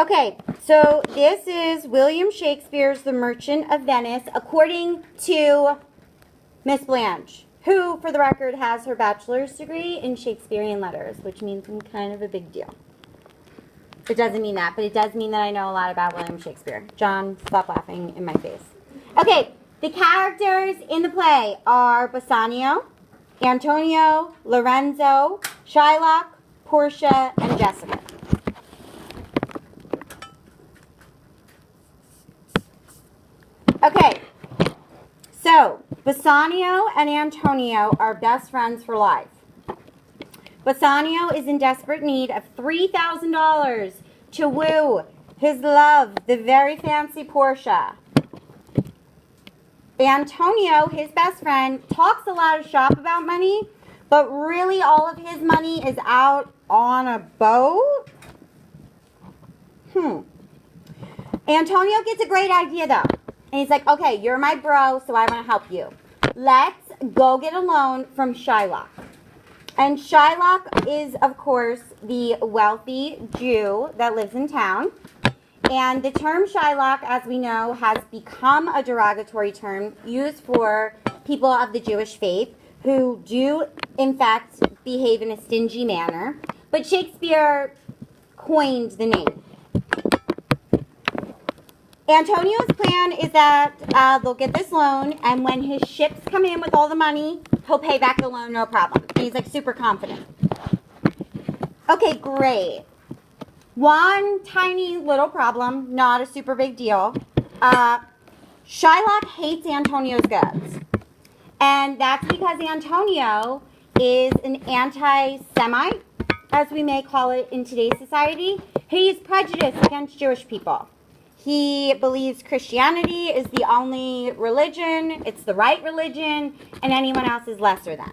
Okay, so this is William Shakespeare's The Merchant of Venice, according to Miss Blanch, who, for the record, has her bachelor's degree in Shakespearean letters, which means I'm kind of a big deal. It doesn't mean that, but it does mean that I know a lot about William Shakespeare. John, stop laughing in my face. Okay, the characters in the play are Bassanio, Antonio, Lorenzo, Shylock, Portia, and Jessica. Okay, so Bassanio and Antonio are best friends for life. Bassanio is in desperate need of $3,000 to woo his love, the very fancy Portia. Antonio, his best friend, talks a lot of shop about money, but really all of his money is out on a boat. Antonio gets a great idea though. And he's like, okay, you're my bro, so I want to help you. Let's go get a loan from Shylock. And Shylock is, of course, the wealthy Jew that lives in town. And the term Shylock, as we know, has become a derogatory term used for people of the Jewish faith who do, in fact, behave in a stingy manner. But Shakespeare coined the name. Antonio's plan is that they'll get this loan, and when his ships come in with all the money, he'll pay back the loan, no problem. And he's like super confident. Okay, great. One tiny little problem, not a super big deal. Shylock hates Antonio's guts. And that's because Antonio is an anti-Semite, as we may call it in today's society. He's prejudiced against Jewish people. He believes Christianity is the only religion, it's the right religion, and anyone else is lesser than.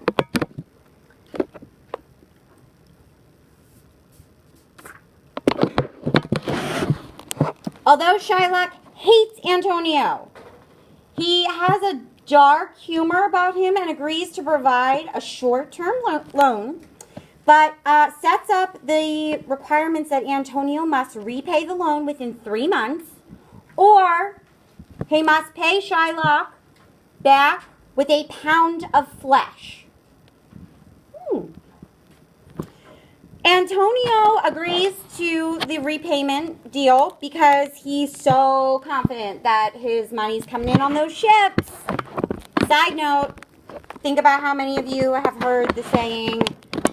Although Shylock hates Antonio, he has a dark humor about him and agrees to provide a short-term loan, but sets up the requirements that Antonio must repay the loan within 3 months, or he must pay Shylock back with a pound of flesh. Antonio agrees to the repayment deal because he's so confident that his money's coming in on those ships. Side note, think about how many of you have heard the saying,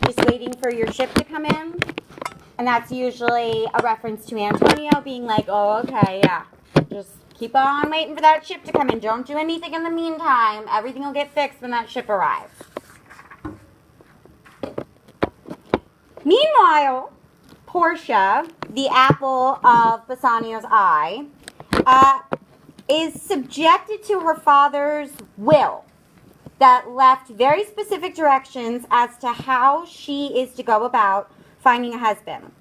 just waiting for your ship to come in. And that's usually a reference to Antonio being like, oh, okay, yeah. Just keep on waiting for that ship to come in. Don't do anything in the meantime. Everything will get fixed when that ship arrives. Meanwhile, Portia, the apple of Bassanio's eye, is subjected to her father's will that left very specific directions as to how she is to go about finding a husband.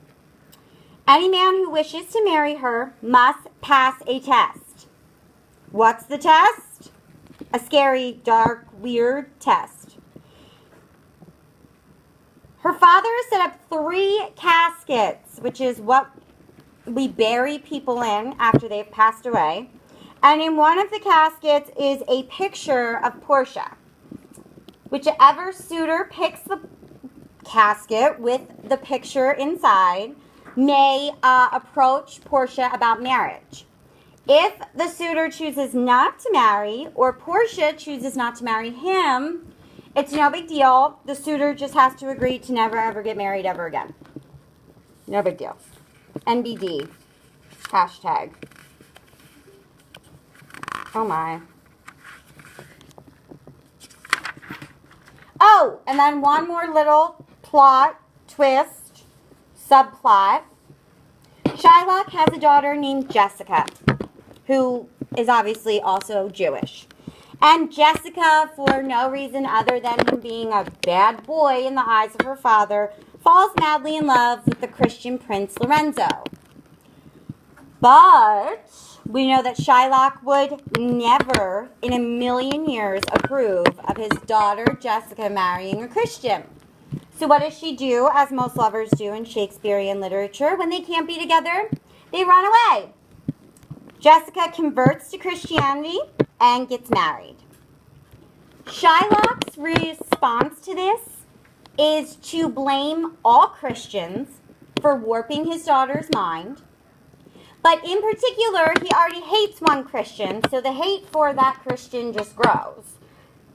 Any man who wishes to marry her must pass a test. What's the test? A scary, dark, weird test. Her father has set up 3 caskets, which is what we bury people in after they've passed away. And in one of the caskets is a picture of Portia. Whichever suitor picks the casket with the picture inside may approach Portia about marriage. If the suitor chooses not to marry, or Portia chooses not to marry him, it's no big deal. The suitor just has to agree to never ever get married ever again. No big deal. NBD. Hashtag. Oh my. Oh, and then one more little plot, twist, subplot. Shylock has a daughter named Jessica, who is obviously also Jewish. And Jessica, for no reason other than him being a bad boy in the eyes of her father, falls madly in love with the Christian prince Lorenzo. But we know that Shylock would never in a million years approve of his daughter Jessica marrying a Christian. So what does she do, as most lovers do in Shakespearean literature, when they can't be together? they run away. Jessica converts to Christianity and gets married. Shylock's response to this is to blame all Christians for warping his daughter's mind. But in particular, he already hates one Christian, so the hate for that Christian just grows.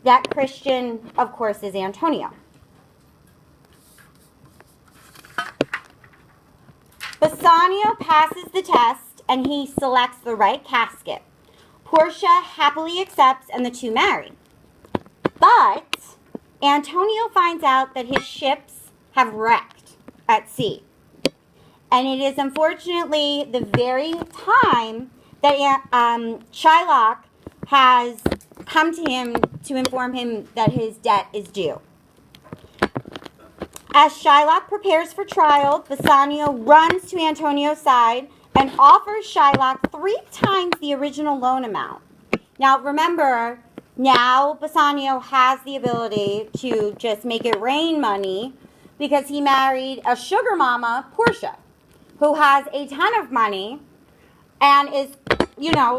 That Christian, of course, is Antonio. Bassanio passes the test, and he selects the right casket. Portia happily accepts, and the two marry. But Antonio finds out that his ships have wrecked at sea. And it is unfortunately the very time that Shylock has come to him to inform him that his debt is due. As Shylock prepares for trial, Bassanio runs to Antonio's side and offers Shylock 3 times the original loan amount. Now remember, now Bassanio has the ability to just make it rain money because he married a sugar mama, Portia, who has a ton of money and is, you know,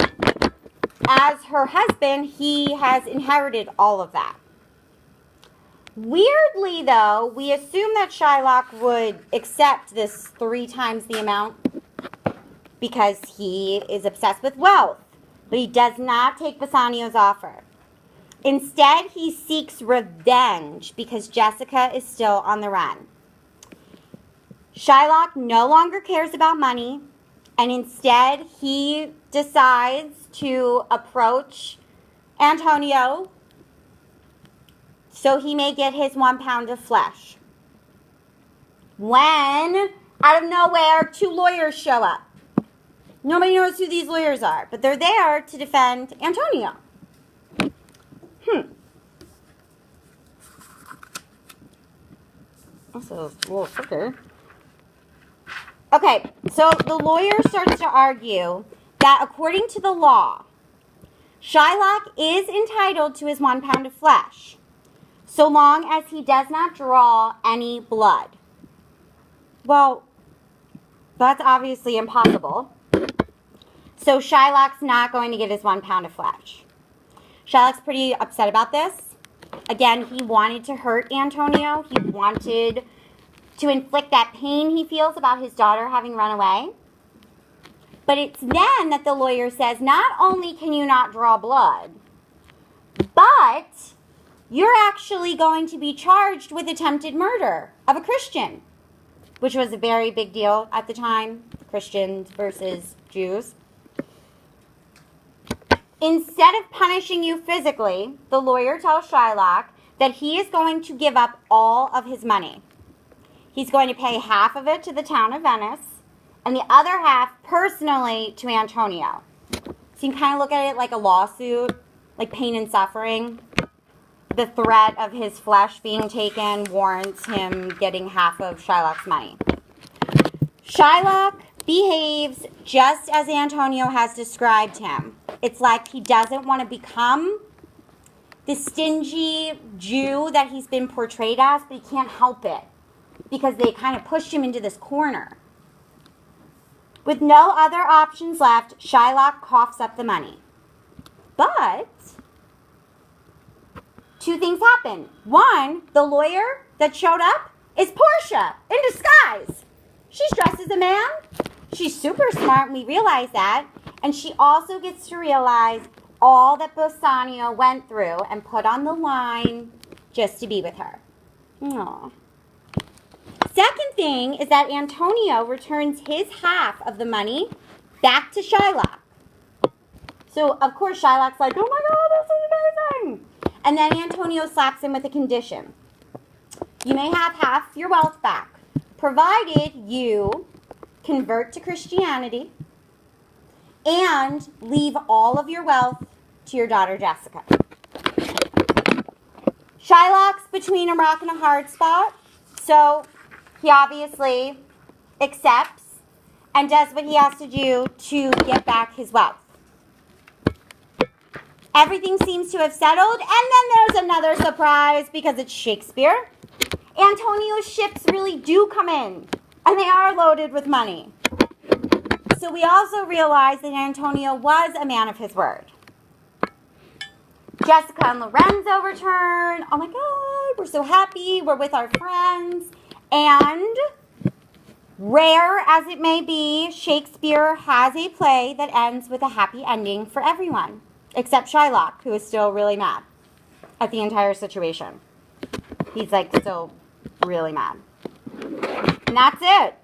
as her husband, he has inherited all of that. Weirdly, though, we assume that Shylock would accept this 3 times the amount because he is obsessed with wealth. But he does not take Bassanio's offer. Instead, he seeks revenge because Jessica is still on the run. Shylock no longer cares about money, and instead he decides to approach Antonio so he may get his 1 pound of flesh. When, out of nowhere, 2 lawyers show up. Nobody knows who these lawyers are, but they're there to defend Antonio. Also, a little quicker. Okay, so the lawyer starts to argue that according to the law, Shylock is entitled to his 1 pound of flesh, so long as he does not draw any blood. Well, that's obviously impossible. So Shylock's not going to get his 1 pound of flesh. Shylock's pretty upset about this. Again, he wanted to hurt Antonio. He wanted to inflict that pain he feels about his daughter having run away. But it's then that the lawyer says, not only can you not draw blood, but you're actually going to be charged with attempted murder of a Christian, which was a very big deal at the time, Christians versus Jews. Instead of punishing you physically, the lawyer tells Shylock that he is going to give up all of his money. He's going to pay half of it to the town of Venice and the other half personally to Antonio. So you can kind of look at it like a lawsuit, like pain and suffering. The threat of his flesh being taken warrants him getting half of Shylock's money. Shylock behaves just as Antonio has described him. It's like he doesn't want to become the stingy Jew that he's been portrayed as, but he can't help it because they kind of pushed him into this corner. With no other options left, Shylock coughs up the money. But 2 things happen. 1, the lawyer that showed up is Portia in disguise. She's dressed as a man. She's super smart, and we realize that. And she also gets to realize all that Bassanio went through and put on the line just to be with her. Aww. Second thing is that Antonio returns his half of the money back to Shylock. So, of course, Shylock's like, oh my God, this is amazing. And then Antonio slaps him with a condition. You may have half your wealth back, provided you convert to Christianity and leave all of your wealth to your daughter Jessica. Shylock's between a rock and a hard spot, so he obviously accepts and does what he has to do to get back his wealth. Everything seems to have settled, and then there's another surprise because it's Shakespeare. Antonio's ships really do come in, and they are loaded with money. So we also realized that Antonio was a man of his word. Jessica and Lorenzo return. Oh my God, we're so happy. We're with our friends. And rare as it may be, Shakespeare has a play that ends with a happy ending for everyone, except Shylock, who is still really mad at the entire situation. He's like still really mad. And that's it.